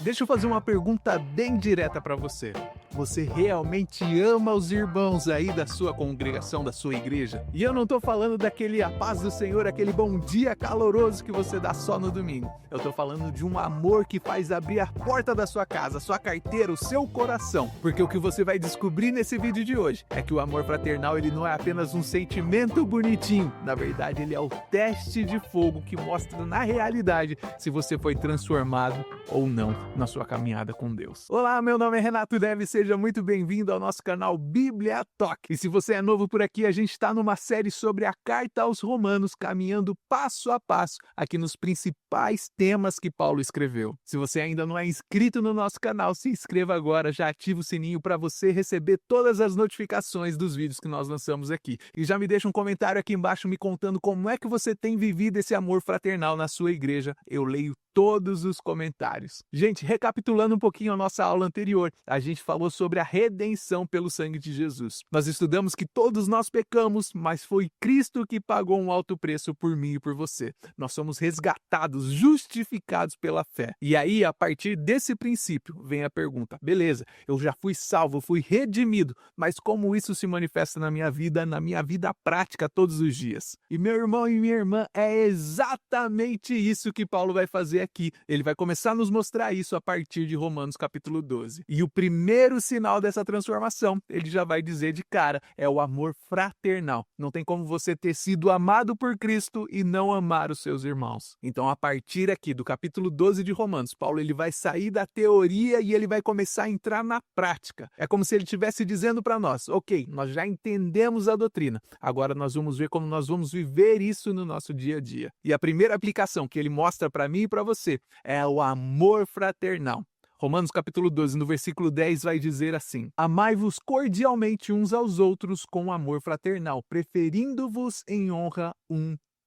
Deixa eu fazer uma pergunta bem direta para você. Você realmente ama os irmãos aí da sua congregação, da sua igreja? E eu não tô falando daquele a paz do Senhor, aquele bom dia caloroso que você dá só no domingo. Eu tô falando de um amor que faz abrir a porta da sua casa, a sua carteira, o seu coração. Porque o que você vai descobrir nesse vídeo de hoje é que o amor fraternal ele não é apenas um sentimento bonitinho. Na verdade, ele é o teste de fogo que mostra na realidade se você foi transformado ou não na sua caminhada com Deus. Olá, meu nome é Renato Neves, seja muito bem-vindo ao nosso canal Bíblia Talk. E se você é novo por aqui, a gente está numa série sobre a Carta aos Romanos, caminhando passo a passo aqui nos principais temas que Paulo escreveu. Se você ainda não é inscrito no nosso canal, se inscreva agora, já ativa o sininho para você receber todas as notificações dos vídeos que nós lançamos aqui. E já me deixa um comentário aqui embaixo me contando como é que você tem vivido esse amor fraternal na sua igreja. Eu leio todos os comentários. Gente, recapitulando um pouquinho a nossa aula anterior, a gente falou sobre a redenção pelo sangue de Jesus. Nós estudamos que todos nós pecamos, mas foi Cristo que pagou um alto preço por mim e por você. Nós somos resgatados, justificados pela fé. E aí, a partir desse princípio, vem a pergunta: beleza, eu já fui salvo, fui redimido, mas como isso se manifesta na minha vida prática todos os dias? E meu irmão e minha irmã, é exatamente isso que Paulo vai fazer aqui. Ele vai começar a nos mostrar isso a partir de Romanos capítulo 12. E o primeiro sinal dessa transformação, ele já vai dizer de cara, é o amor fraternal. Não tem como você ter sido amado por Cristo e não amar os seus irmãos. Então, a partir aqui do capítulo 12 de Romanos, Paulo ele vai sair da teoria e ele vai começar a entrar na prática. É como se ele estivesse dizendo para nós, ok, nós já entendemos a doutrina, agora nós vamos ver como nós vamos viver isso no nosso dia a dia. E a primeira aplicação que ele mostra para mim e para você é o amor fraternal. Romanos capítulo 12, no versículo 10, vai dizer assim: amai-vos cordialmente uns aos outros com amor fraternal, preferindo-vos em honra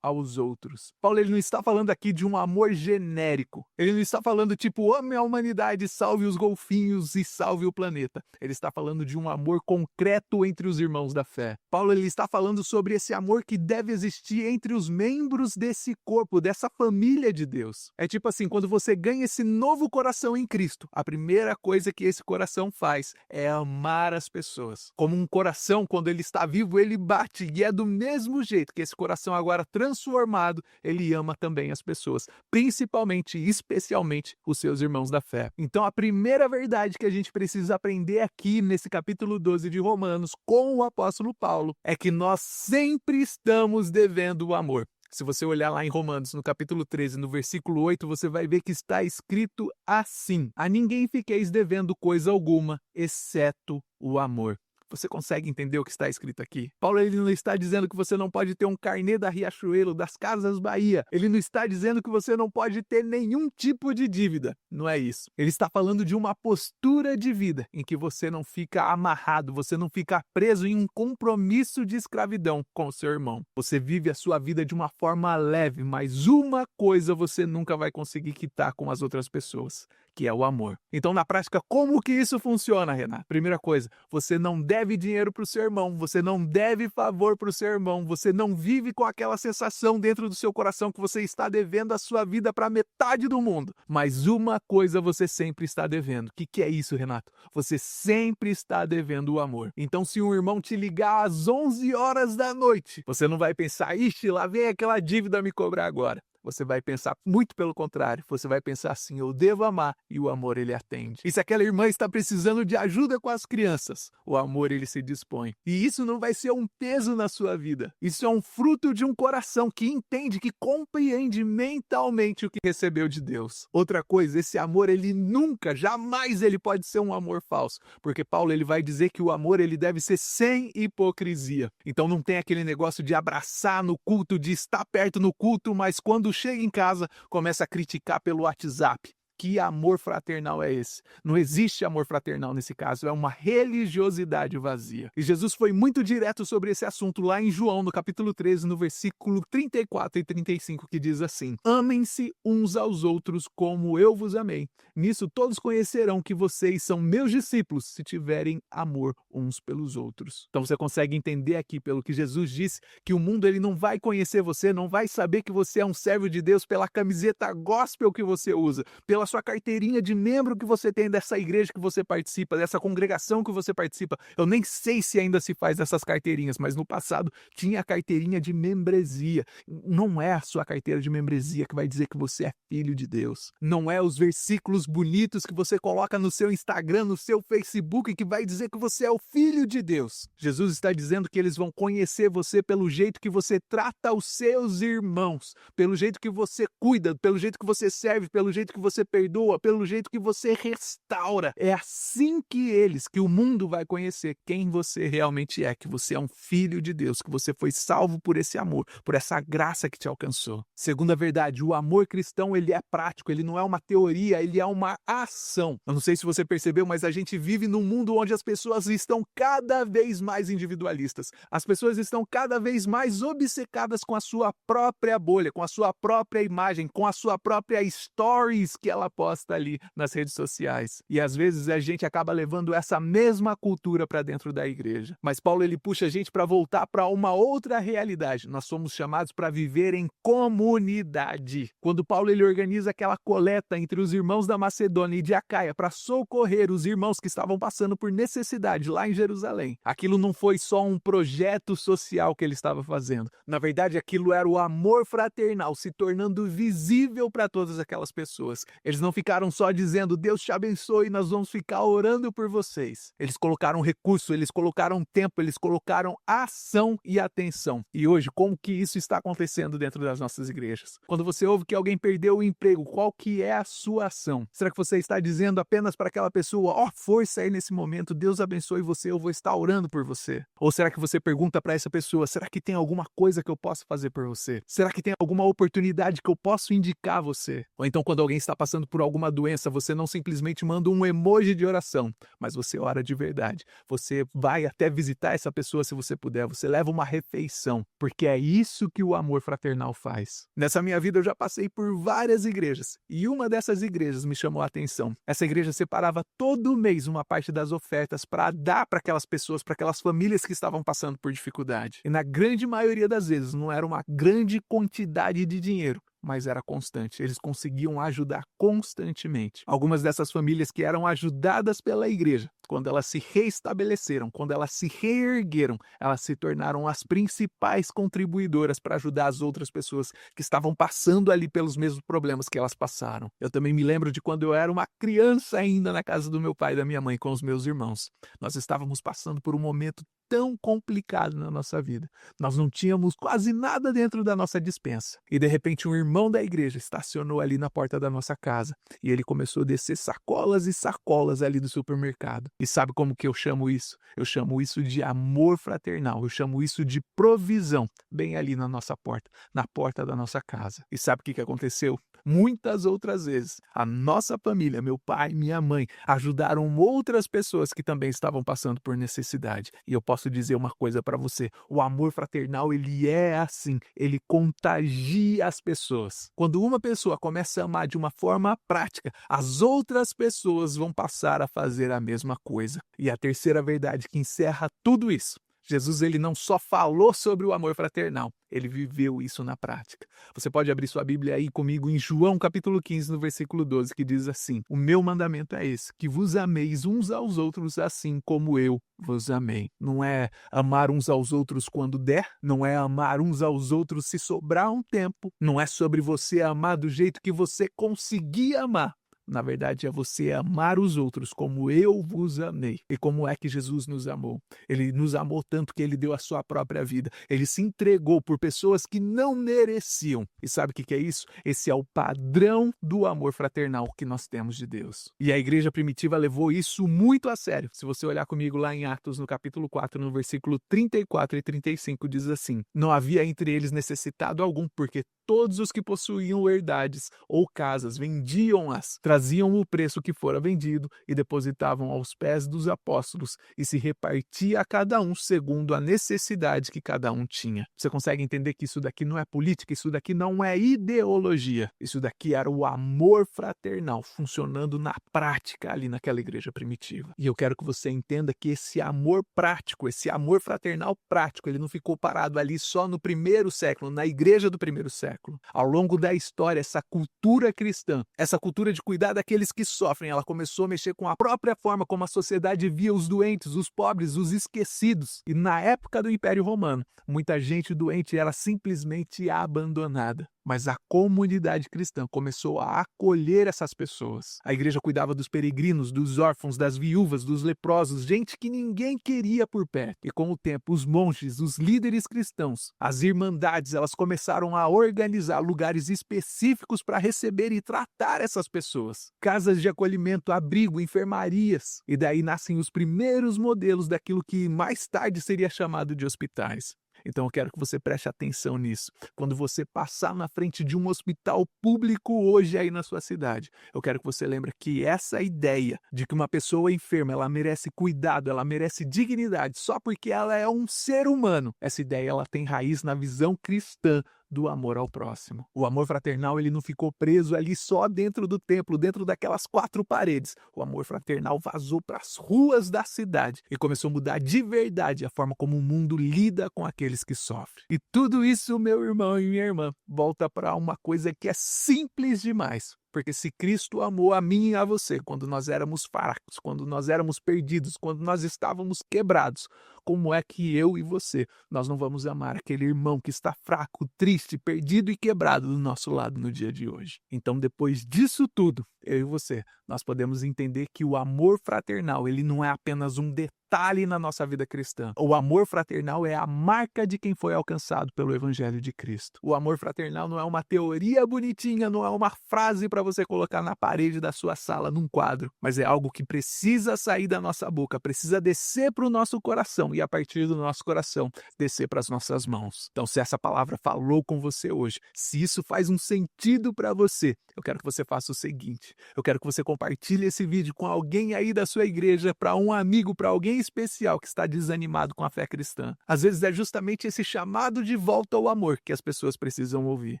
aos outros. Paulo ele não está falando aqui de um amor genérico. Ele não está falando tipo, ame a humanidade, salve os golfinhos e salve o planeta. Ele está falando de um amor concreto entre os irmãos da fé. Paulo ele está falando sobre esse amor que deve existir entre os membros desse corpo, dessa família de Deus. É tipo assim, quando você ganha esse novo coração em Cristo, a primeira coisa que esse coração faz é amar as pessoas. Como um coração, quando ele está vivo, ele bate, e é do mesmo jeito que esse coração agora transformado, ele ama também as pessoas, principalmente e especialmente os seus irmãos da fé. Então a primeira verdade que a gente precisa aprender aqui nesse capítulo 12 de Romanos com o apóstolo Paulo é que nós sempre estamos devendo o amor. Se você olhar lá em Romanos, no capítulo 13, no versículo 8, você vai ver que está escrito assim: a ninguém fiqueis devendo coisa alguma, exceto o amor. Você consegue entender o que está escrito aqui? Paulo ele não está dizendo que você não pode ter um carnê da Riachuelo, das Casas Bahia. Ele não está dizendo que você não pode ter nenhum tipo de dívida. Não é isso. Ele está falando de uma postura de vida em que você não fica amarrado, você não fica preso em um compromisso de escravidão com o seu irmão. Você vive a sua vida de uma forma leve, mas uma coisa você nunca vai conseguir quitar com as outras pessoas, que é o amor. Então, na prática, como que isso funciona, Renato? Primeira coisa, você não deve dinheiro para o seu irmão, você não deve favor para o seu irmão, você não vive com aquela sensação dentro do seu coração que você está devendo a sua vida para metade do mundo. Mas uma coisa você sempre está devendo. O que é isso, Renato? Você sempre está devendo o amor. Então, se um irmão te ligar às 11 horas da noite, você não vai pensar, ixi, lá vem aquela dívida me cobrar agora. Você vai pensar muito pelo contrário. Você vai pensar assim, eu devo amar, e o amor ele atende. E se aquela irmã está precisando de ajuda com as crianças, o amor ele se dispõe. E isso não vai ser um peso na sua vida. Isso é um fruto de um coração que entende, que compreende mentalmente o que recebeu de Deus. Outra coisa, esse amor ele nunca, jamais ele pode ser um amor falso, porque Paulo ele vai dizer que o amor ele deve ser sem hipocrisia. Então não tem aquele negócio de abraçar no culto, de estar perto no culto, mas quando chega em casa, começa a criticar pelo WhatsApp. Que amor fraternal é esse? Não existe amor fraternal nesse caso, é uma religiosidade vazia. E Jesus foi muito direto sobre esse assunto lá em João, no capítulo 13, no versículo 34 e 35, que diz assim: amem-se uns aos outros como eu vos amei. Nisso todos conhecerão que vocês são meus discípulos, se tiverem amor uns pelos outros. Então você consegue entender aqui, pelo que Jesus disse, que o mundo ele não vai conhecer você, não vai saber que você é um servo de Deus pela camiseta gospel que você usa, pela sua carteirinha de membro que você tem dessa igreja que você participa, dessa congregação que você participa. Eu nem sei se ainda se faz essas carteirinhas, mas no passado tinha a carteirinha de membresia. Não é a sua carteira de membresia que vai dizer que você é filho de Deus. Não é os versículos bonitos que você coloca no seu Instagram, no seu Facebook, que vai dizer que você é o filho de Deus. Jesus está dizendo que eles vão conhecer você pelo jeito que você trata os seus irmãos, pelo jeito que você cuida, pelo jeito que você serve, pelo jeito que você perdoa, pelo jeito que você restaura. É assim que o mundo vai conhecer quem você realmente é, que você é um filho de Deus, que você foi salvo por esse amor, por essa graça que te alcançou. Segunda verdade, o amor cristão, ele é prático, ele não é uma teoria, ele é uma ação. Eu não sei se você percebeu, mas a gente vive num mundo onde as pessoas estão cada vez mais individualistas. As pessoas estão cada vez mais obcecadas com a sua própria bolha, com a sua própria imagem, com a sua própria stories que ela posta ali nas redes sociais. E às vezes a gente acaba levando essa mesma cultura para dentro da igreja. Mas Paulo, ele puxa a gente para voltar para uma outra realidade. Nós somos chamados para viver em comunidade. Quando Paulo, ele organiza aquela coleta entre os irmãos da Macedônia e de Acaia para socorrer os irmãos que estavam passando por necessidade lá em Jerusalém, aquilo não foi só um projeto social que ele estava fazendo. Na verdade, aquilo era o amor fraternal se tornando visível para todas aquelas pessoas. Eles não ficaram só dizendo, Deus te abençoe, nós vamos ficar orando por vocês. Eles colocaram recurso, eles colocaram tempo, eles colocaram ação e atenção. E hoje, como que isso está acontecendo dentro das nossas igrejas? Quando você ouve que alguém perdeu o emprego, qual que é a sua ação? Será que você está dizendo apenas para aquela pessoa, ó, força aí nesse momento, Deus abençoe você, eu vou estar orando por você? Ou será que você pergunta para essa pessoa, será que tem alguma coisa que eu possa fazer por você? Será que tem alguma oportunidade que eu posso indicar a você? Ou então, quando alguém está passando por alguma doença, você não simplesmente manda um emoji de oração, mas você ora de verdade. Você vai até visitar essa pessoa se você puder, você leva uma refeição, porque é isso que o amor fraternal faz. Nessa minha vida eu já passei por várias igrejas, e uma dessas igrejas me chamou a atenção. Essa igreja separava todo mês uma parte das ofertas para dar para aquelas pessoas, para aquelas famílias que estavam passando por dificuldade. E na grande maioria das vezes não era uma grande quantidade de dinheiro, mas era constante. Eles conseguiam ajudar constantemente. Algumas dessas famílias que eram ajudadas pela igreja, quando elas se reestabeleceram, quando elas se reergueram, elas se tornaram as principais contribuidoras para ajudar as outras pessoas que estavam passando ali pelos mesmos problemas que elas passaram. Eu também me lembro de quando eu era uma criança ainda na casa do meu pai e da minha mãe com os meus irmãos. Nós estávamos passando por um momento tão complicado na nossa vida. Nós não tínhamos quase nada dentro da nossa despensa. E de repente um irmão da igreja estacionou ali na porta da nossa casa e ele começou a descer sacolas e sacolas ali do supermercado. E sabe como que eu chamo isso? Eu chamo isso de amor fraternal. Eu chamo isso de provisão, bem ali na nossa porta, na porta da nossa casa. E sabe o que aconteceu? Muitas outras vezes, a nossa família, meu pai e minha mãe, ajudaram outras pessoas que também estavam passando por necessidade. E eu posso dizer uma coisa para você, o amor fraternal, ele é assim, ele contagia as pessoas. Quando uma pessoa começa a amar de uma forma prática, as outras pessoas vão passar a fazer a mesma coisa. E a terceira verdade que encerra tudo isso, Jesus, ele não só falou sobre o amor fraternal, ele viveu isso na prática. Você pode abrir sua Bíblia aí comigo em João capítulo 15, no versículo 12, que diz assim, o meu mandamento é esse, que vos ameis uns aos outros assim como eu vos amei. Não é amar uns aos outros quando der, não é amar uns aos outros se sobrar um tempo, não é sobre você amar do jeito que você conseguir amar. Na verdade, é você amar os outros como eu vos amei. E como é que Jesus nos amou? Ele nos amou tanto que ele deu a sua própria vida. Ele se entregou por pessoas que não mereciam. E sabe o que é isso? Esse é o padrão do amor fraternal que nós temos de Deus. E a igreja primitiva levou isso muito a sério. Se você olhar comigo lá em Atos, no capítulo 4, no versículo 34 e 35, diz assim, não havia entre eles necessitado algum, porque todos os que possuíam herdades ou casas vendiam-as, traziam o preço que fora vendido e depositavam aos pés dos apóstolos e se repartia a cada um segundo a necessidade que cada um tinha. Você consegue entender que isso daqui não é política, isso daqui não é ideologia, isso daqui era o amor fraternal funcionando na prática ali naquela igreja primitiva. E eu quero que você entenda que esse amor prático, esse amor fraternal prático, ele não ficou parado ali só no primeiro século, na igreja do primeiro século. Ao longo da história, essa cultura cristã, essa cultura de cuidar cuidar daqueles que sofrem, ela começou a mexer com a própria forma como a sociedade via os doentes, os pobres, os esquecidos. E na época do Império Romano, muita gente doente era simplesmente abandonada. Mas a comunidade cristã começou a acolher essas pessoas. A igreja cuidava dos peregrinos, dos órfãos, das viúvas, dos leprosos, gente que ninguém queria por perto. E com o tempo, os monges, os líderes cristãos, as irmandades, elas começaram a organizar lugares específicos para receber e tratar essas pessoas. Casas de acolhimento, abrigo, enfermarias. E daí nascem os primeiros modelos daquilo que mais tarde seria chamado de hospitais. Então eu quero que você preste atenção nisso. Quando você passar na frente de um hospital público hoje aí na sua cidade, eu quero que você lembre que essa ideia de que uma pessoa enferma, ela merece cuidado, ela merece dignidade, só porque ela é um ser humano. Essa ideia, ela tem raiz na visão cristã do amor ao próximo. O amor fraternal, ele não ficou preso ali só dentro do templo, dentro daquelas 4 paredes. O amor fraternal vazou para as ruas da cidade e começou a mudar de verdade a forma como o mundo lida com aqueles que sofrem. E tudo isso, meu irmão e minha irmã, volta para uma coisa que é simples demais. Porque se Cristo amou a mim e a você quando nós éramos fracos, quando nós éramos perdidos, quando nós estávamos quebrados, como é que eu e você, nós não vamos amar aquele irmão que está fraco, triste, perdido e quebrado do nosso lado no dia de hoje? Então, depois disso tudo, eu e você, nós podemos entender que o amor fraternal, ele não é apenas um detalhe na nossa vida cristã. O amor fraternal é a marca de quem foi alcançado pelo Evangelho de Cristo. O amor fraternal não é uma teoria bonitinha, não é uma frase para você colocar na parede da sua sala, num quadro, mas é algo que precisa sair da nossa boca, precisa descer para o nosso coração e a partir do nosso coração descer para as nossas mãos. Então, se essa palavra falou com você hoje, se isso faz um sentido para você, eu quero que você faça o seguinte: eu quero que você compartilhe esse vídeo com alguém aí da sua igreja, para um amigo, para alguém especial que está desanimado com a fé cristã. Às vezes é justamente esse chamado de volta ao amor que as pessoas precisam ouvir.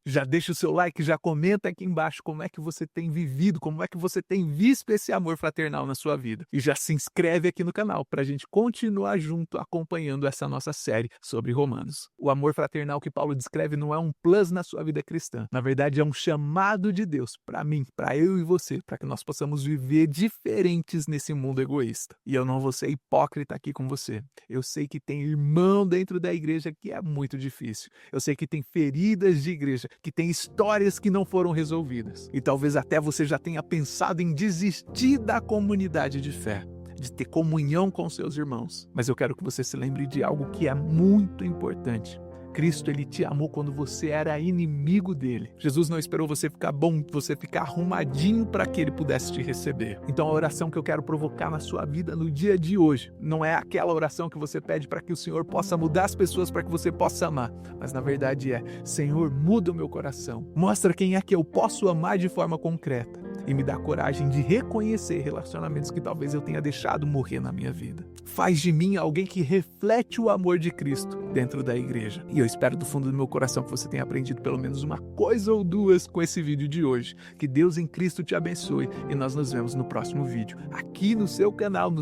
Já deixa o seu like, já comenta aqui embaixo como é que você tem vivido, como é que você tem visto esse amor fraternal na sua vida. E já se inscreve aqui no canal para a gente continuar junto acompanhando essa nossa série sobre Romanos. O amor fraternal que Paulo descreve não é um plus na sua vida cristã. Na verdade, é um chamado de Deus para mim, para eu e você, para que nós possamos viver diferentes nesse mundo egoísta. E eu não vou ser hipócrita aqui com você. Eu sei que tem irmão dentro da igreja que é muito difícil. Eu sei que tem feridas de igreja, que tem histórias que não foram resolvidas. E talvez até você já tenha pensado em desistir da comunidade de fé, de ter comunhão com seus irmãos. Mas eu quero que você se lembre de algo que é muito importante. Cristo, ele te amou quando você era inimigo dele. Jesus não esperou você ficar bom, você ficar arrumadinho para que ele pudesse te receber. Então a oração que eu quero provocar na sua vida no dia de hoje não é aquela oração que você pede para que o Senhor possa mudar as pessoas para que você possa amar, mas na verdade é: Senhor, muda o meu coração. Mostra quem é que eu posso amar de forma concreta e me dá coragem de reconhecer relacionamentos que talvez eu tenha deixado morrer na minha vida. Faz de mim alguém que reflete o amor de Cristo dentro da igreja. E eu espero do fundo do meu coração que você tenha aprendido pelo menos uma coisa ou duas com esse vídeo de hoje. Que Deus em Cristo te abençoe e nós nos vemos no próximo vídeo, aqui no seu canal, no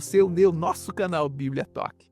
nosso canal Bíblia Talk.